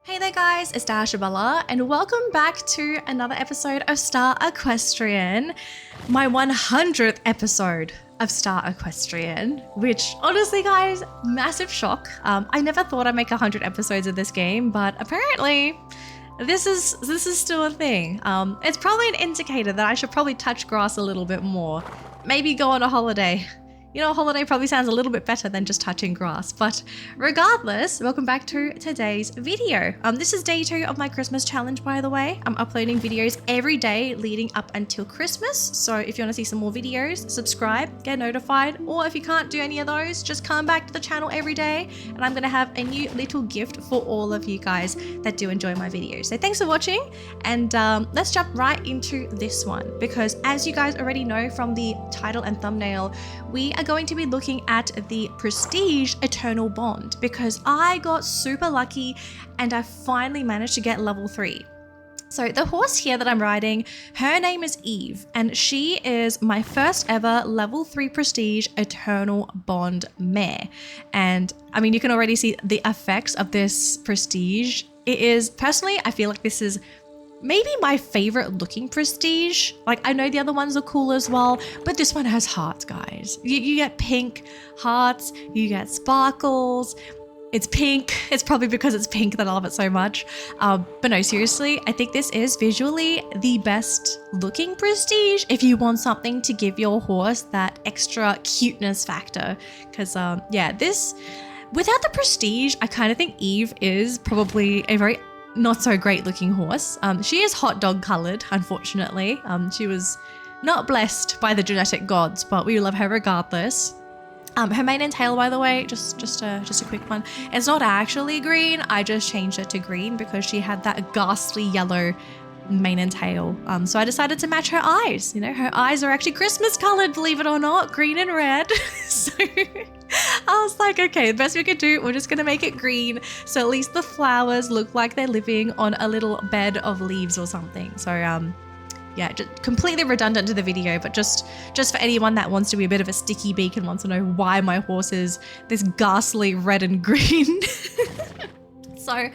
Hey there guys, it's Dashabella and welcome back to another episode of Star Equestrian, my 100th episode of Star Equestrian, which honestly guys, massive shock. I never thought I'd make 100 episodes of this game, but apparently this is still a thing. It's probably an indicator that I should probably touch grass a little bit more, maybe go on a holiday. You know, a holiday probably sounds a little bit better than just touching grass, but regardless, welcome back to today's video. This is day 2 of my Christmas challenge, by the way. I'm uploading videos every day leading up until Christmas. So if you want to see some more videos, subscribe, get notified, or if you can't do any of those, just come back to the channel every day and I'm going to have a new little gift for all of you guys that do enjoy my videos. So thanks for watching and let's jump right into this one because as you guys already know from the title and thumbnail, we are going to be looking at the Prestige Eternal Bond because I got super lucky and I finally managed to get level 3. So the horse here that I'm riding, her name is Eve and she is my first ever level 3 Prestige Eternal Bond mare. And I mean, you can already see the effects of this Prestige. It is, personally, I feel like this is maybe my favorite looking Prestige. Like I know the other ones are cool as well, but this one has hearts, guys. You get pink hearts, you get sparkles. It's pink. It's probably because it's pink that I love it so much. But no, seriously, I think this is visually the best looking Prestige if you want something to give your horse that extra cuteness factor. Because yeah, this, without the Prestige, I kind of think Eve is probably a very not so great looking horse. She is hot dog colored, unfortunately. She was not blessed by the genetic gods, but we love her regardless. Her mane and tail, by the way, just a quick one. It's not actually green. I just changed it to green because she had that ghastly yellow mane and tail. So I decided to match her eyes. You know, her eyes are actually Christmas colored, believe it or not, green and red. So I was like, okay, the best we could do, we're just gonna make it green. So at least the flowers look like they're living on a little bed of leaves or something. So yeah, just completely redundant to the video, but just for anyone that wants to be a bit of a sticky beak and wants to know why my horse is this ghastly red and green. So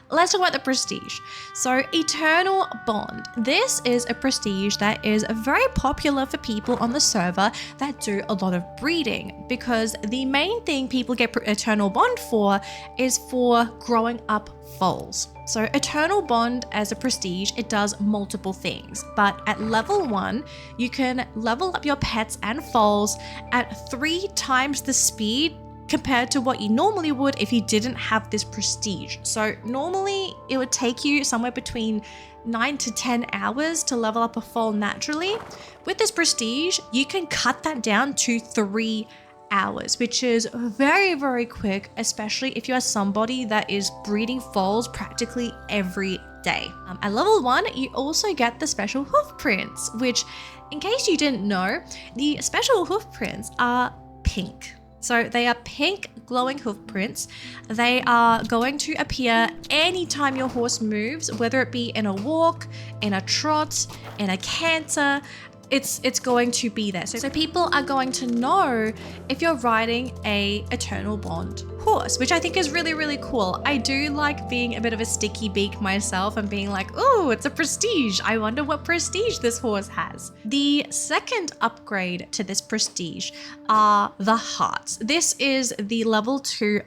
let's talk about the Prestige. So Eternal Bond. This is a Prestige that is very popular for people on the server that do a lot of breeding because the main thing people get Eternal Bond for is for growing up foals. So Eternal Bond as a Prestige, it does multiple things, but at level 1, you can level up your pets and foals at 3 times the speed compared to what you normally would if you didn't have this Prestige. So normally it would take you somewhere between 9 to 10 hours to level up a foal naturally. With this Prestige, you can cut that down to 3 hours, which is very, very quick, especially if you are somebody that is breeding foals practically every day. At level 1, you also get the special hoof prints, which in case you didn't know, the special hoof prints are pink. So they are pink glowing hoof prints. They are going to appear anytime your horse moves, whether it be in a walk, in a trot, in a canter, it's going to be there. So people are going to know if you're riding a Eternal Bond horse, which I think is really, really cool. I do like being a bit of a sticky beak myself and being like, oh, it's a Prestige. I wonder what Prestige this horse has. The second upgrade to this Prestige are the hearts. This is the level 2,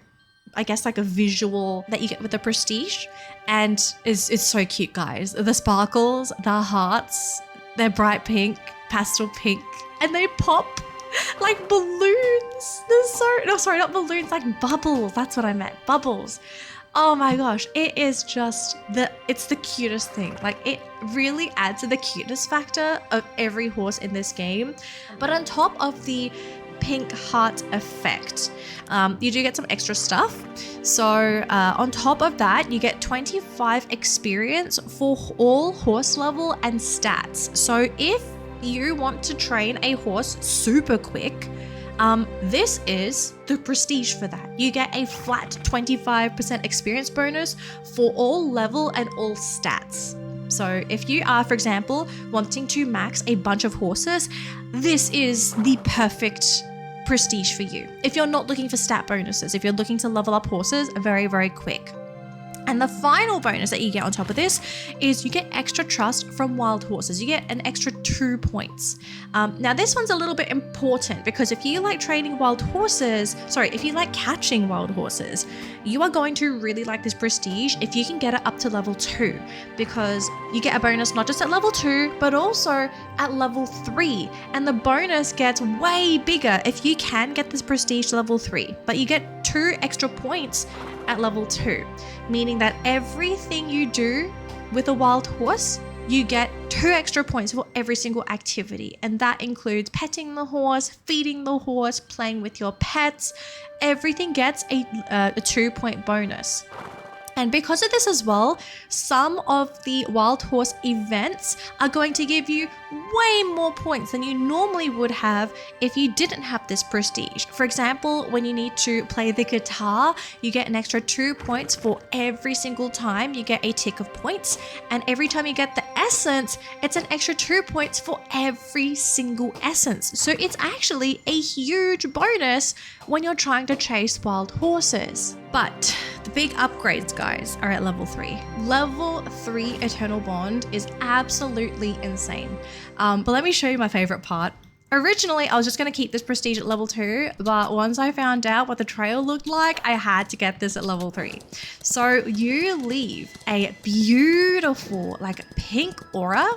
I guess, like a visual that you get with the Prestige, and it's so cute, guys. The sparkles, the hearts, they're bright pink, pastel pink, and they pop like balloons. They're so, no, sorry, not balloons, like bubbles. That's what I meant, bubbles. Oh my gosh, it is just it's the cutest thing. Like it really adds to the cuteness factor of every horse in this game. But on top of the pink heart effect, you do get some extra stuff. So on top of that, you get 25 experience for all horse level and stats. So if you want to train a horse super quick, this is the Prestige for that. You get a flat 25% experience bonus for all level and all stats. So if you are, for example, wanting to max a bunch of horses, this is the perfect Prestige for you. If you're not looking for stat bonuses, if you're looking to level up horses very, very quick. And the final bonus that you get on top of this is you get extra trust from wild horses. You get an extra 2 points. Now this one's a little bit important because if you like training wild horses, if you like catching wild horses, you are going to really like this prestige if you can get it up to level 2, because you get a bonus not just at level 2, but also at level 3. And the bonus gets way bigger if you can get this prestige to level 3, but you get 2 extra points at level 2, meaning that everything you do with a wild horse, you get 2 extra points for every single activity. And that includes petting the horse, feeding the horse, playing with your pets. Everything gets a 2-point bonus. And because of this as well, some of the wild horse events are going to give you way more points than you normally would have if you didn't have this prestige. For example, when you need to play the guitar, you get an extra 2 points for every single time you get a tick of points. And every time you get the essence, it's an extra 2 points for every single essence. So it's actually a huge bonus when you're trying to chase wild horses. But the big upgrades, guys, are at level 3. Level 3 Eternal Bond is absolutely insane. But let me show you my favorite part. Originally, I was just going to keep this prestige at level 2, but once I found out what the trail looked like, I had to get this at level 3. So you leave a beautiful, pink aura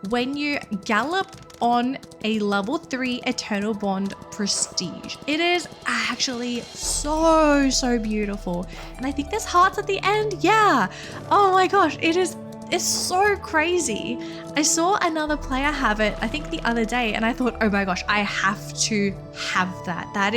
when you gallop on a level 3 Eternal Bond prestige. It is actually so beautiful. And I think there's hearts at the end. Yeah. Oh my gosh, it's so crazy. I saw another player have it, I think the other day, and I thought, oh my gosh, I have to have that. That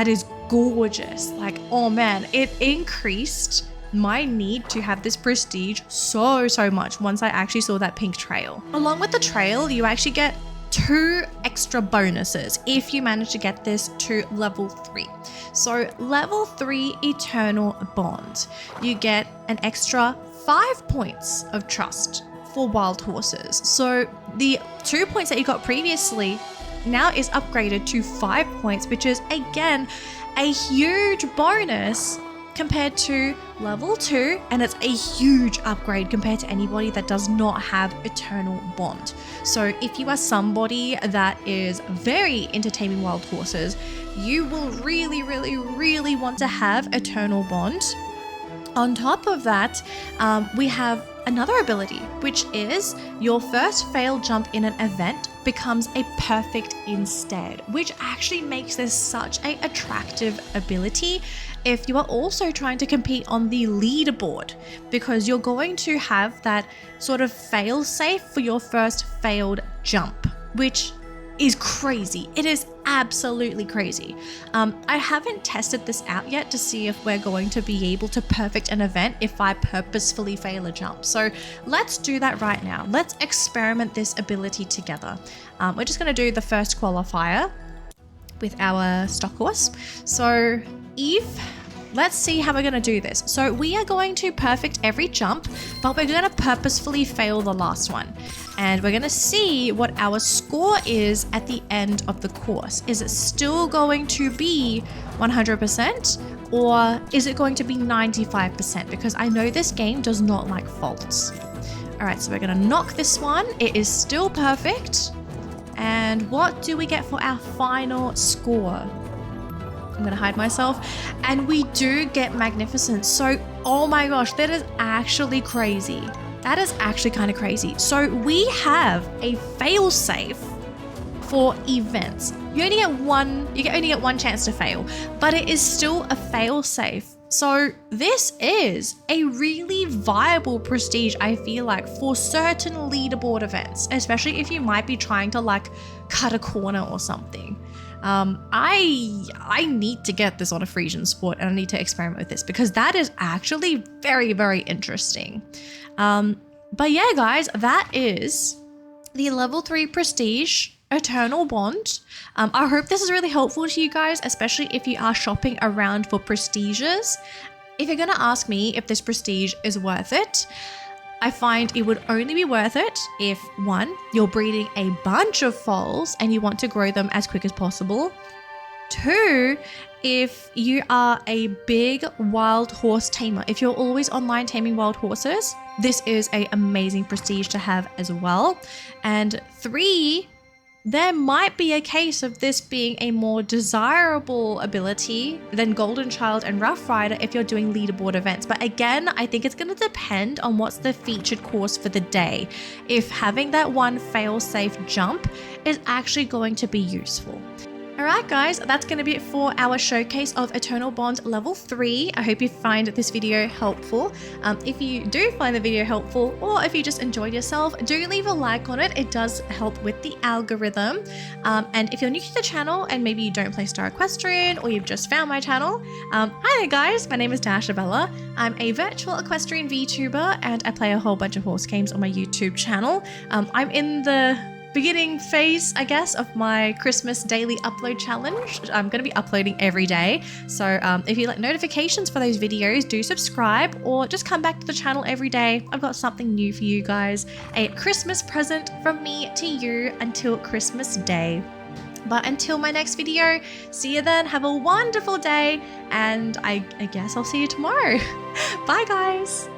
is gorgeous. Oh man, it increased my need to have this prestige so much once I actually saw that pink trail. Along with the trail, you actually get 2 extra bonuses if you manage to get this to level 3. So level 3 Eternal Bond, you get an extra 5 points of trust for wild horses. So the 2 points that you got previously now is upgraded to 5 points, which is again a huge bonus compared to level 2, and it's a huge upgrade compared to anybody that does not have Eternal Bond. So if you are somebody that is very into taming wild horses, you will really want to have Eternal Bond. On top of that, we have another ability, which is your first failed jump in an event becomes a perfect instead, which actually makes this such an attractive ability if you are also trying to compete on the leaderboard, because you're going to have that sort of fail safe for your first failed jump, which is crazy. It is absolutely crazy. I haven't tested this out yet to see if we're going to be able to perfect an event if I purposefully fail a jump. So let's do that right now. Let's experiment this ability together. We're just going to do the first qualifier with our stock horse. So let's see how we're going to do this. So we are going to perfect every jump, but we're going to purposefully fail the last one. And we're going to see what our score is at the end of the course. Is it still going to be 100% or is it going to be 95%? Because I know this game does not like faults. All right, so we're going to knock this one. It is still perfect. And what do we get for our final score? I'm gonna hide myself. And we do get magnificent. So, oh my gosh, that is actually crazy. That is actually kind of crazy. So we have a fail safe for events. You only get one chance to fail, but it is still a fail safe. So this is a really viable prestige, I feel like, for certain leaderboard events, especially if you might be trying to cut a corner or something. I need to get this on a Frisian sport, and I need to experiment with this because that is actually very interesting. But yeah, guys, that is the level 3 prestige Eternal Bond. I hope this is really helpful to you guys, especially if you are shopping around for prestiges. If you're gonna ask me if this prestige is worth it, I find it would only be worth it if, 1, you're breeding a bunch of foals and you want to grow them as quick as possible. 2, if you are a big wild horse tamer, if you're always online taming wild horses, this is an amazing prestige to have as well. And 3, there might be a case of this being a more desirable ability than Golden Child and Rough Rider if you're doing leaderboard events. But again, I think it's going to depend on what's the featured course for the day. If having that one fail-safe jump is actually going to be useful. Alright guys, that's going to be it for our showcase of Eternal Bond level 3. I hope you find this video helpful. If you do find the video helpful, or if you just enjoyed yourself, do leave a like on it. It does help with the algorithm. And if you're new to the channel and maybe you don't play Star Equestrian or you've just found my channel, hi there guys, my name is Dashabella. I'm a virtual equestrian VTuber and I play a whole bunch of horse games on my YouTube channel. I'm in the beginning phase, I guess, of my Christmas daily upload challenge. I'm going to be uploading every day. So if you like notifications for those videos, do subscribe or just come back to the channel every day. I've got something new for you guys. A Christmas present from me to you until Christmas Day. But until my next video, see you then. Have a wonderful day. And I guess I'll see you tomorrow. Bye guys.